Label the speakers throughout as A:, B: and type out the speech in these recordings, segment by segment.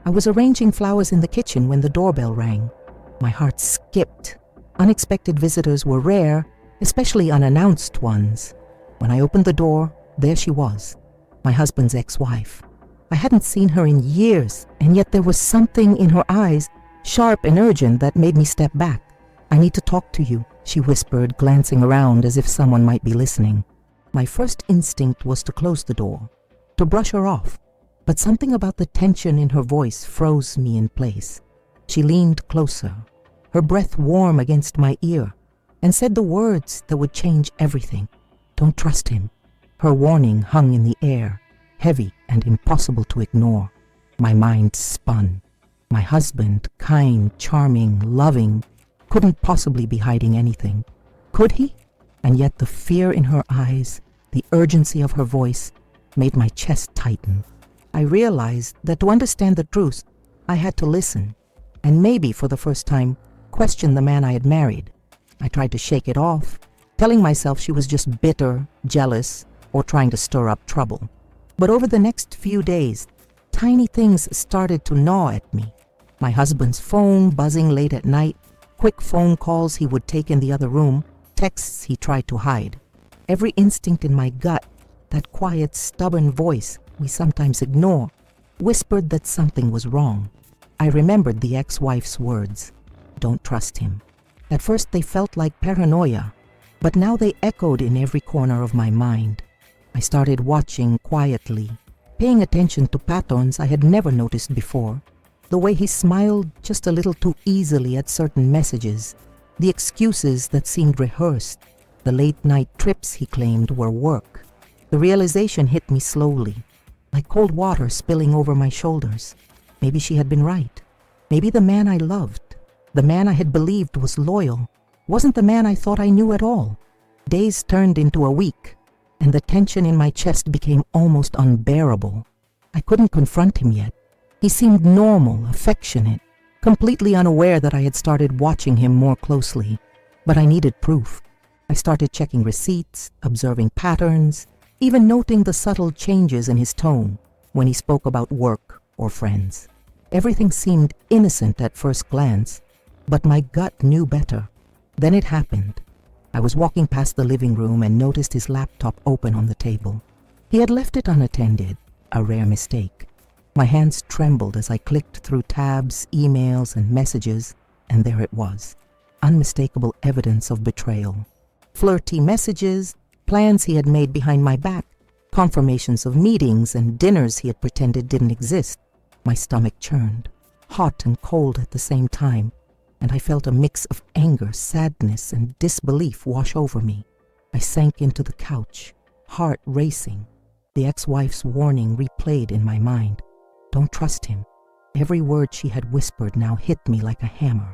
A: I was arranging flowers in the kitchen when the doorbell rang. My heart skipped. Unexpected visitors were rare, especially unannounced ones. When I opened the door, there she was, my husband's ex-wife. I hadn't seen her in years, and yet there was something in her eyes, sharp and urgent, that made me step back. "I need to talk to you," she whispered, glancing around as if someone might be listening. My first instinct was to close the door, to brush her off, but something about the tension in her voice froze me in place. She leaned closer, her breath warm against my ear, and said the words that would change everything. "Don't trust him." Her warning hung in the air, heavy and impossible to ignore. My mind spun. My husband, kind, charming, loving, couldn't possibly be hiding anything. Could he? And yet the fear in her eyes, the urgency of her voice, made my chest tighten. I realized that to understand the truth, I had to listen, and maybe for the first time, question the man I had married. I tried to shake it off, telling myself she was just bitter, jealous, or trying to stir up trouble. But over the next few days, tiny things started to gnaw at me. My husband's phone buzzing late at night, quick phone calls he would take in the other room, texts he tried to hide. Every instinct in my gut, that quiet, stubborn voice we sometimes ignore, whispered that something was wrong. I remembered the ex-wife's words, "Don't trust him." At first they felt like paranoia, but now they echoed in every corner of my mind. I started watching quietly, paying attention to patterns I had never noticed before. The way he smiled just a little too easily at certain messages, the excuses that seemed rehearsed, the late-night trips he claimed were work. The realization hit me slowly, like cold water spilling over my shoulders. Maybe she had been right. Maybe the man I loved, the man I had believed was loyal, wasn't the man I thought I knew at all. Days turned into a week, and the tension in my chest became almost unbearable. I couldn't confront him yet. He seemed normal, affectionate, completely unaware that I had started watching him more closely. But I needed proof. I started checking receipts, observing patterns, even noting the subtle changes in his tone when he spoke about work or friends. Everything seemed innocent at first glance, but my gut knew better. Then it happened. I was walking past the living room and noticed his laptop open on the table. He had left it unattended, a rare mistake. My hands trembled as I clicked through tabs, emails, and messages, and there it was, unmistakable evidence of betrayal. Flirty messages, plans he had made behind my back, confirmations of meetings and dinners he had pretended didn't exist. My stomach churned, hot and cold at the same time, and I felt a mix of anger, sadness, and disbelief wash over me. I sank into the couch, heart racing. The ex-wife's warning replayed in my mind. Don't trust him. Every word she had whispered now hit me like a hammer.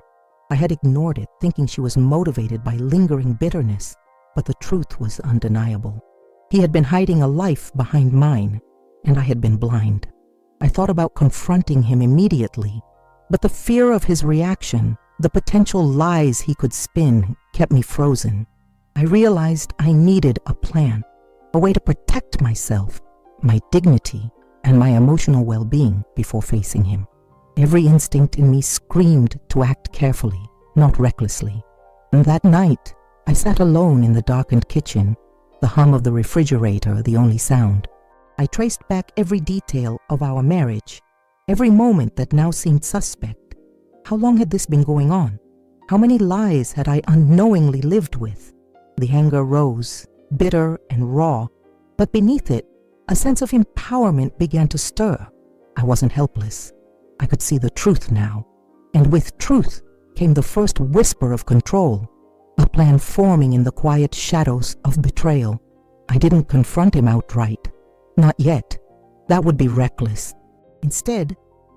A: I had ignored it, thinking she was motivated by lingering bitterness, but the truth was undeniable. He had been hiding a life behind mine, and I had been blind. I thought about confronting him immediately, but the fear of his reaction, the potential lies he could spin, kept me frozen. I realized I needed a plan, a way to protect myself, my dignity, and my emotional well-being before facing him. Every instinct in me screamed to act carefully, not recklessly. And that night, I sat alone in the darkened kitchen, the hum of the refrigerator the only sound. I traced back every detail of our marriage, every moment that now seemed suspect. How long had this been going on? How many lies had I unknowingly lived with? The anger rose, bitter and raw, but beneath it, a sense of empowerment began to stir. I wasn't helpless. I could see the truth now, and with truth came the first whisper of control, a plan forming in the quiet shadows of betrayal. I didn't confront him outright. Not yet. That would be reckless. Instead,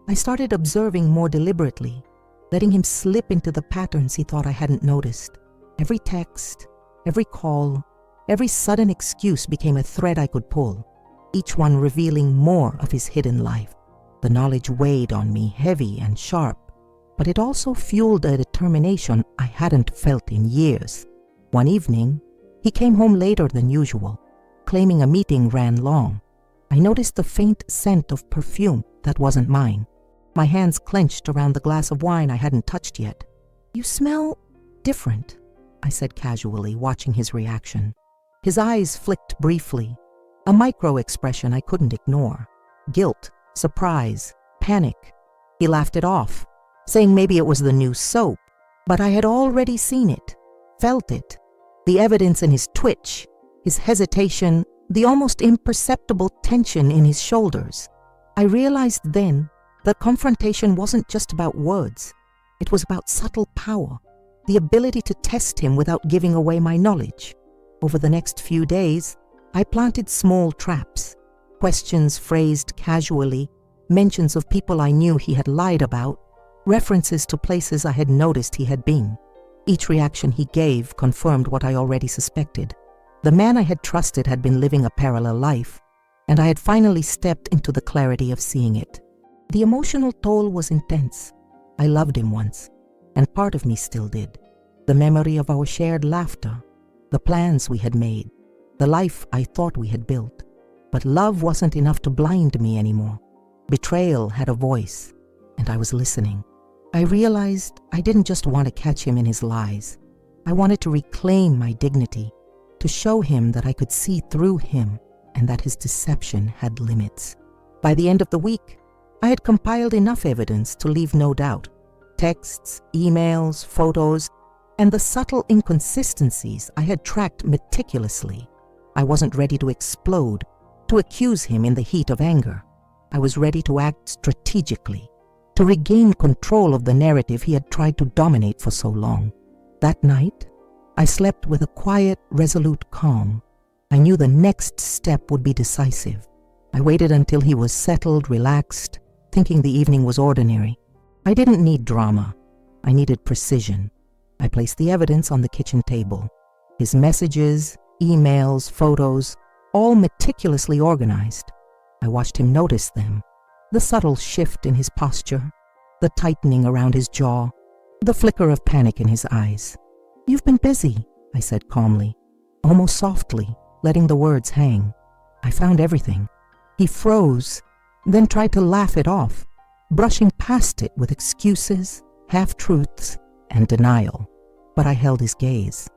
A: I started observing more deliberately, letting him slip into the patterns he thought I hadn't noticed. Every text, every call, every sudden excuse became a thread I could pull, each one revealing more of his hidden life. The knowledge weighed on me, heavy and sharp, but it also fueled a determination I hadn't felt in years. One evening, he came home later than usual, claiming a meeting ran long. I noticed the faint scent of perfume that wasn't mine. My hands clenched around the glass of wine I hadn't touched yet. "You smell different," I said casually, watching his reaction. His eyes flicked briefly, a micro-expression I couldn't ignore. Guilt, surprise, panic. He laughed it off, saying maybe it was the new soap, but I had already seen it, felt it, the evidence in his twitch, his hesitation, the almost imperceptible tension in his shoulders. I realized then that confrontation wasn't just about words. It was about subtle power, the ability to test him without giving away my knowledge. Over the next few days, I planted small traps, questions phrased casually, mentions of people I knew he had lied about, references to places I had noticed he had been. Each reaction he gave confirmed what I already suspected. The man I had trusted had been living a parallel life, and I had finally stepped into the clarity of seeing it. The emotional toll was intense. I loved him once, and part of me still did. The memory of our shared laughter, the plans we had made, the life I thought we had built. But love wasn't enough to blind me anymore. Betrayal had a voice, and I was listening. I realized I didn't just want to catch him in his lies. I wanted to reclaim my dignity, to show him that I could see through him and that his deception had limits. By the end of the week, I had compiled enough evidence to leave no doubt. Texts, emails, photos, and the subtle inconsistencies I had tracked meticulously. I wasn't ready to explode, to accuse him in the heat of anger. I was ready to act strategically, to regain control of the narrative he had tried to dominate for so long. That night, I slept with a quiet, resolute calm. I knew the next step would be decisive. I waited until he was settled, relaxed, thinking the evening was ordinary. I didn't need drama. I needed precision. I placed the evidence on the kitchen table. His messages, emails, photos, all meticulously organized. I watched him notice them. The subtle shift in his posture, the tightening around his jaw, the flicker of panic in his eyes. "You've been busy," I said calmly, almost softly, letting the words hang. I found everything. He froze, then tried to laugh it off, brushing past it with excuses, half-truths, and denial. But I held his gaze.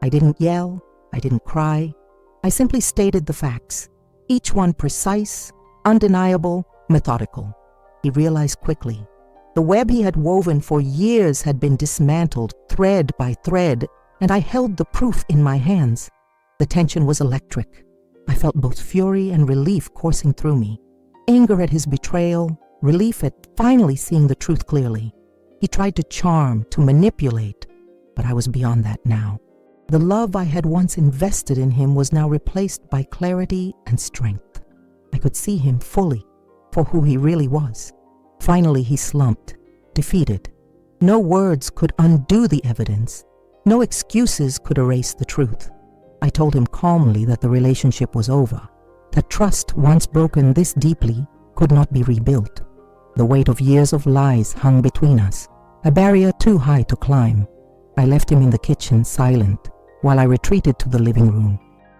A: I didn't yell, I didn't cry. I simply stated the facts, each one precise, undeniable, methodical. He realized quickly. The web he had woven for years had been dismantled thread by thread, and I held the proof in my hands. The tension was electric. I felt both fury and relief coursing through me. Anger at his betrayal, relief at finally seeing the truth clearly. He tried to charm, to manipulate, but I was beyond that now. The love I had once invested in him was now replaced by clarity and strength. I could see him fully for who he really was. Finally, he slumped, defeated. No words could undo the evidence. No excuses could erase the truth. I told him calmly that the relationship was over, that trust once broken this deeply could not be rebuilt. The weight of years of lies hung between us, a barrier too high to climb. I left him in the kitchen silent while I retreated to the living room.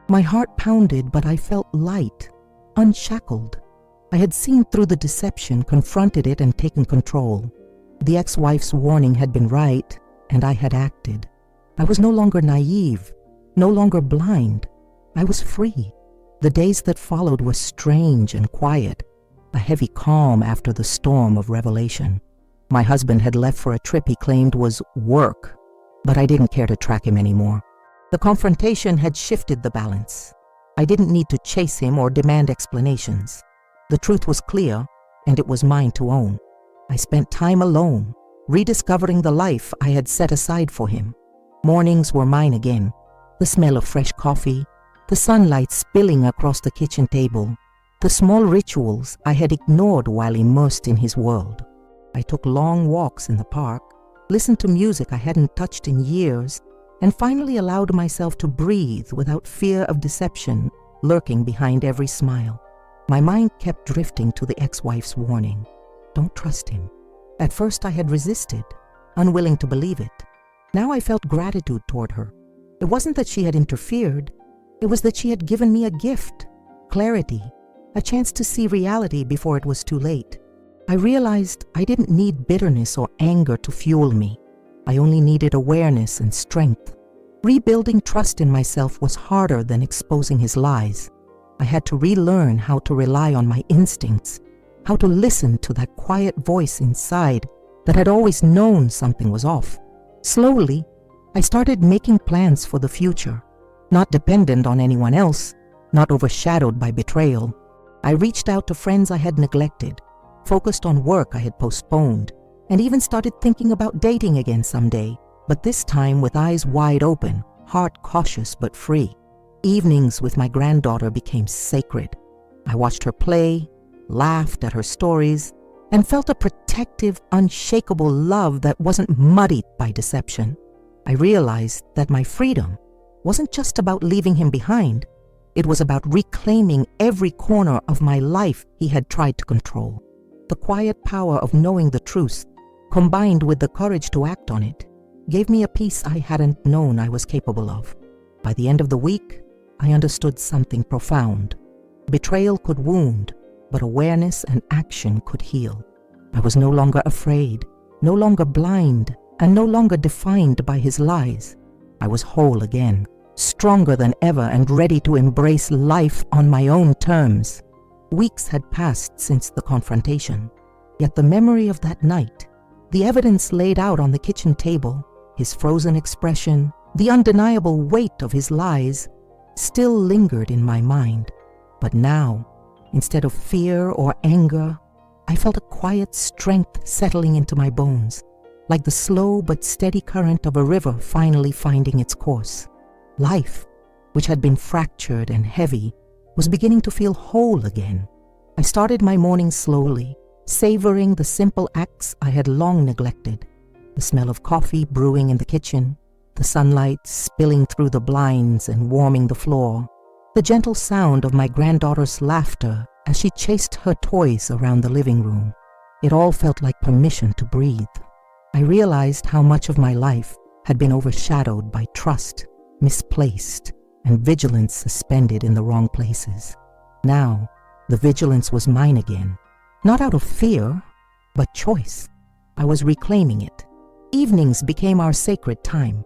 A: My heart pounded, but I felt light, unshackled. I had seen through the deception, confronted it, and taken control. The ex-wife's warning had been right, and I had acted. I was no longer naive, no longer blind. I was free. The days that followed were strange and quiet, a heavy calm after the storm of revelation. My husband had left for a trip he claimed was work, but I didn't care to track him anymore. The confrontation had shifted the balance. I didn't need to chase him or demand explanations. The truth was clear, and it was mine to own. I spent time alone, rediscovering the life I had set aside for him. Mornings were mine again. The smell of fresh coffee, the sunlight spilling across the kitchen table, the small rituals I had ignored while immersed in his world. I took long walks in the park, listened to music I hadn't touched in years, and finally allowed myself to breathe without fear of deception lurking behind every smile. My mind kept drifting to the ex-wife's warning. Don't trust him. At first I had resisted, unwilling to believe it. Now I felt gratitude toward her. It wasn't that she had interfered. It was that she had given me a gift, clarity, a chance to see reality before it was too late. I realized I didn't need bitterness or anger to fuel me. I only needed awareness and strength. Rebuilding trust in myself was harder than exposing his lies. I had to relearn how to rely on my instincts, how to listen to that quiet voice inside that had always known something was off. Slowly, I started making plans for the future, not dependent on anyone else, not overshadowed by betrayal. I reached out to friends I had neglected, focused on work I had postponed, and even started thinking about dating again someday, but this time with eyes wide open, heart cautious but free. Evenings with my granddaughter became sacred. I watched her play, laughed at her stories, and felt a protective, unshakable love that wasn't muddied by deception. I realized that my freedom wasn't just about leaving him behind. It was about reclaiming every corner of my life he had tried to control. The quiet power of knowing the truth, combined with the courage to act on it, gave me a peace I hadn't known I was capable of. By the end of the week, I understood something profound. Betrayal could wound, but awareness and action could heal. I was no longer afraid, no longer blind, and no longer defined by his lies. I was whole again, stronger than ever and ready to embrace life on my own terms. Weeks had passed since the confrontation, yet the memory of that night, the evidence laid out on the kitchen table, his frozen expression, the undeniable weight of his lies, still lingered in my mind. But now, instead of fear or anger, I felt a quiet strength settling into my bones, like the slow but steady current of a river finally finding its course. Life, which had been fractured and heavy, was beginning to feel whole again. I started my morning slowly, savoring the simple acts I had long neglected. The smell of coffee brewing in the kitchen, the sunlight spilling through the blinds and warming the floor, the gentle sound of my granddaughter's laughter as she chased her toys around the living room. It all felt like permission to breathe. I realized how much of my life had been overshadowed by trust, misplaced, and vigilance suspended in the wrong places. Now, the vigilance was mine again, not out of fear, but choice. I was reclaiming it. Evenings became our sacred time.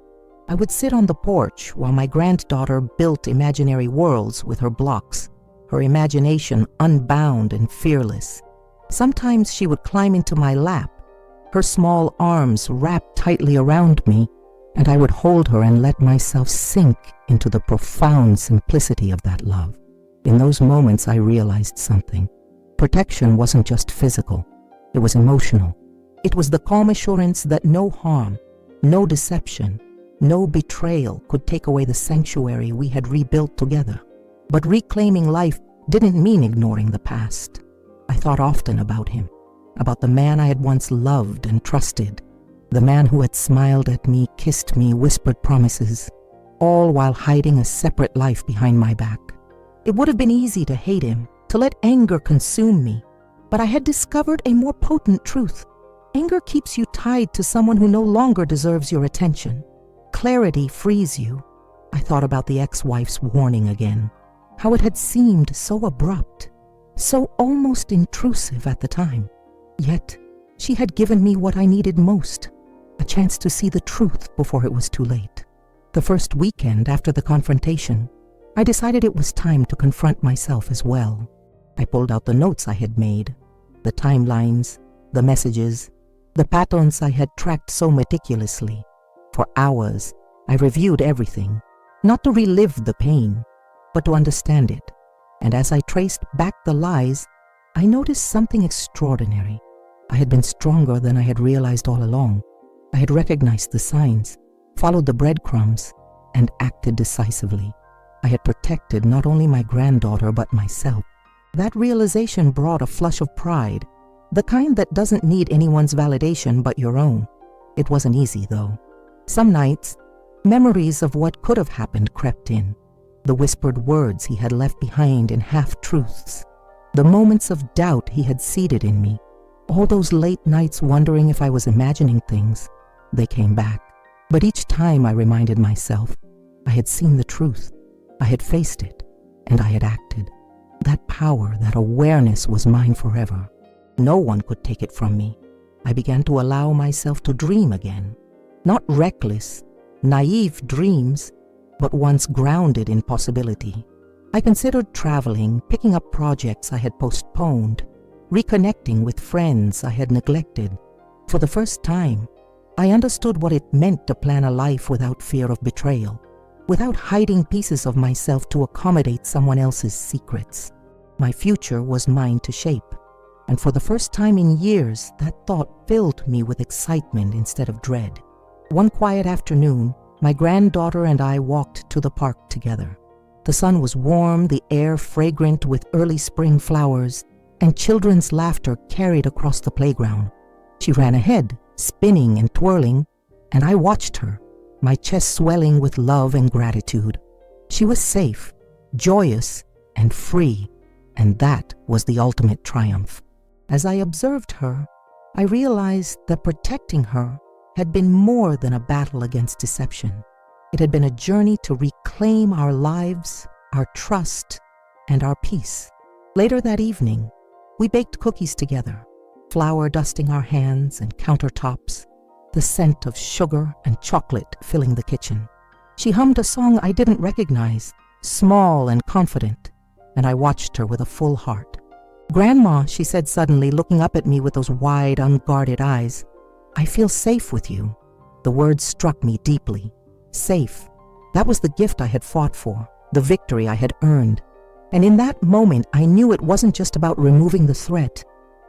A: I would sit on the porch while my granddaughter built imaginary worlds with her blocks, her imagination unbound and fearless. Sometimes she would climb into my lap, her small arms wrapped tightly around me, and I would hold her and let myself sink into the profound simplicity of that love. In those moments, I realized something. Protection wasn't just physical, it was emotional. It was the calm assurance that no harm, no deception, no betrayal could take away the sanctuary we had rebuilt together. But reclaiming life didn't mean ignoring the past. I thought often about him, about the man I had once loved and trusted, the man who had smiled at me, kissed me, whispered promises, all while hiding a separate life behind my back. It would have been easy to hate him, to let anger consume me, but I had discovered a more potent truth. Anger keeps you tied to someone who no longer deserves your attention. Clarity frees you. I thought about the ex-wife's warning again, how it had seemed so abrupt, so almost intrusive at the time. Yet, she had given me what I needed most, a chance to see the truth before it was too late. The first weekend after the confrontation, I decided it was time to confront myself as well. I pulled out the notes I had made, the timelines, the messages, the patterns I had tracked so meticulously. For hours, I reviewed everything, not to relive the pain, but to understand it. And as I traced back the lies, I noticed something extraordinary. I had been stronger than I had realized all along. I had recognized the signs, followed the breadcrumbs, and acted decisively. I had protected not only my granddaughter but myself. That realization brought a flush of pride, the kind that doesn't need anyone's validation but your own. It wasn't easy, though. Some nights, memories of what could have happened crept in. The whispered words he had left behind in half-truths. The moments of doubt he had seeded in me. All those late nights wondering if I was imagining things. They came back. But each time I reminded myself, I had seen the truth. I had faced it, and I had acted. That power, that awareness was mine forever. No one could take it from me. I began to allow myself to dream again. Not reckless, naive dreams, but ones grounded in possibility. I considered traveling, picking up projects I had postponed, reconnecting with friends I had neglected. For the first time, I understood what it meant to plan a life without fear of betrayal, without hiding pieces of myself to accommodate someone else's secrets. My future was mine to shape, and for the first time in years, that thought filled me with excitement instead of dread. One quiet afternoon, my granddaughter and I walked to the park together. The sun was warm, the air fragrant with early spring flowers, and children's laughter carried across the playground. She ran ahead, spinning and twirling, and I watched her, my chest swelling with love and gratitude. She was safe, joyous, and free, and that was the ultimate triumph. As I observed her, I realized that protecting her had been more than a battle against deception. It had been a journey to reclaim our lives, our trust, and our peace. Later that evening, we baked cookies together, flour dusting our hands and countertops, the scent of sugar and chocolate filling the kitchen. She hummed a song I didn't recognize, small and confident, and I watched her with a full heart. "Grandma," she said suddenly, looking up at me with those wide, unguarded eyes, "I feel safe with you." The words struck me deeply. Safe. That was the gift I had fought for, the victory I had earned. And in that moment, I knew it wasn't just about removing the threat.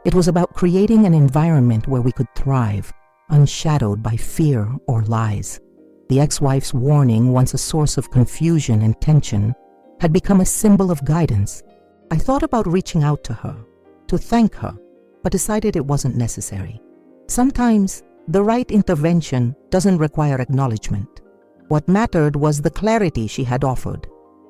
A: It was about creating an environment where we could thrive, unshadowed by fear or lies. The ex-wife's warning, once a source of confusion and tension, had become a symbol of guidance. I thought about reaching out to her, to thank her, but decided it wasn't necessary. Sometimes, the right intervention doesn't require acknowledgement. What mattered was the clarity she had offered,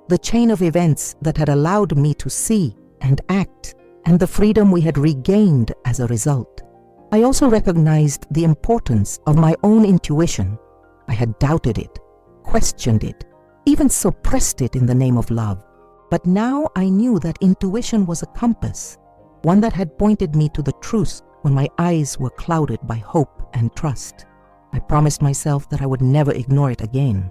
A: the chain of events that had allowed me to see and act, and the freedom we had regained as a result. I also recognized the importance of my own intuition. I had doubted it, questioned it, even suppressed it in the name of love. But now I knew that intuition was a compass, one that had pointed me to the truth when my eyes were clouded by hope and trust. I promised myself that I would never ignore it again,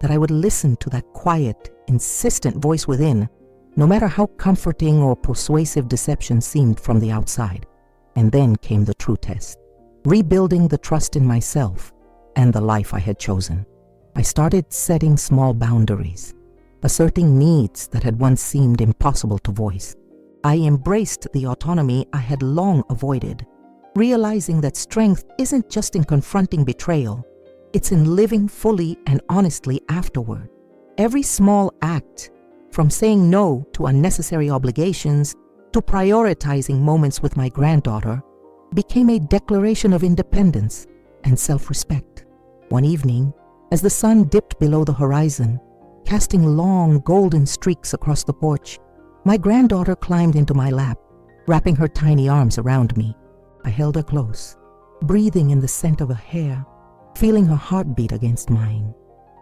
A: that I would listen to that quiet, insistent voice within, no matter how comforting or persuasive deception seemed from the outside. And then came the true test, rebuilding the trust in myself and the life I had chosen. I started setting small boundaries, asserting needs that had once seemed impossible to voice. I embraced the autonomy I had long avoided, realizing that strength isn't just in confronting betrayal, it's in living fully and honestly afterward. Every small act, from saying no to unnecessary obligations to prioritizing moments with my granddaughter, became a declaration of independence and self-respect. One evening, as the sun dipped below the horizon, casting long golden streaks across the porch, my granddaughter climbed into my lap, wrapping her tiny arms around me. I held her close, breathing in the scent of her hair, feeling her heartbeat against mine.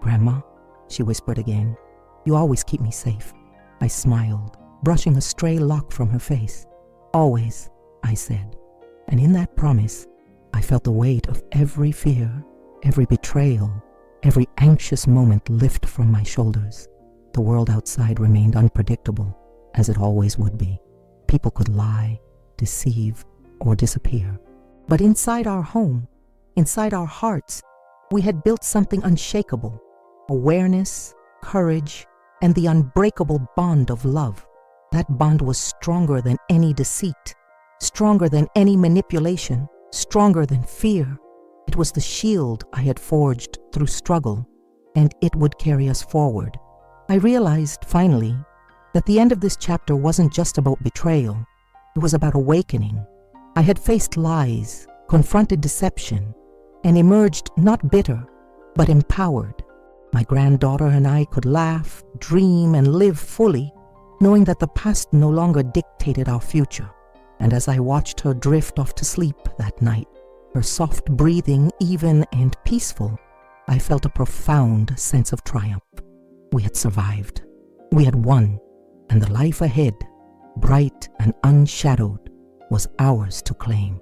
A: "Grandma," she whispered again, "you always keep me safe." I smiled, brushing a stray lock from her face. "Always," I said, and in that promise, I felt the weight of every fear, every betrayal, every anxious moment lift from my shoulders. The world outside remained unpredictable, as it always would be. People could lie, deceive, or disappear. But inside our home, inside our hearts, we had built something unshakable: awareness, courage, and the unbreakable bond of love. That bond was stronger than any deceit, stronger than any manipulation, stronger than fear. It was the shield I had forged through struggle, and it would carry us forward. I realized, finally, that the end of this chapter wasn't just about betrayal. It was about awakening. I had faced lies, confronted deception, and emerged not bitter, but empowered. My granddaughter and I could laugh, dream, and live fully, knowing that the past no longer dictated our future. And as I watched her drift off to sleep that night, her soft breathing even and peaceful, I felt a profound sense of triumph. We had survived. We had won, and the life ahead, bright and unshadowed, was ours to claim.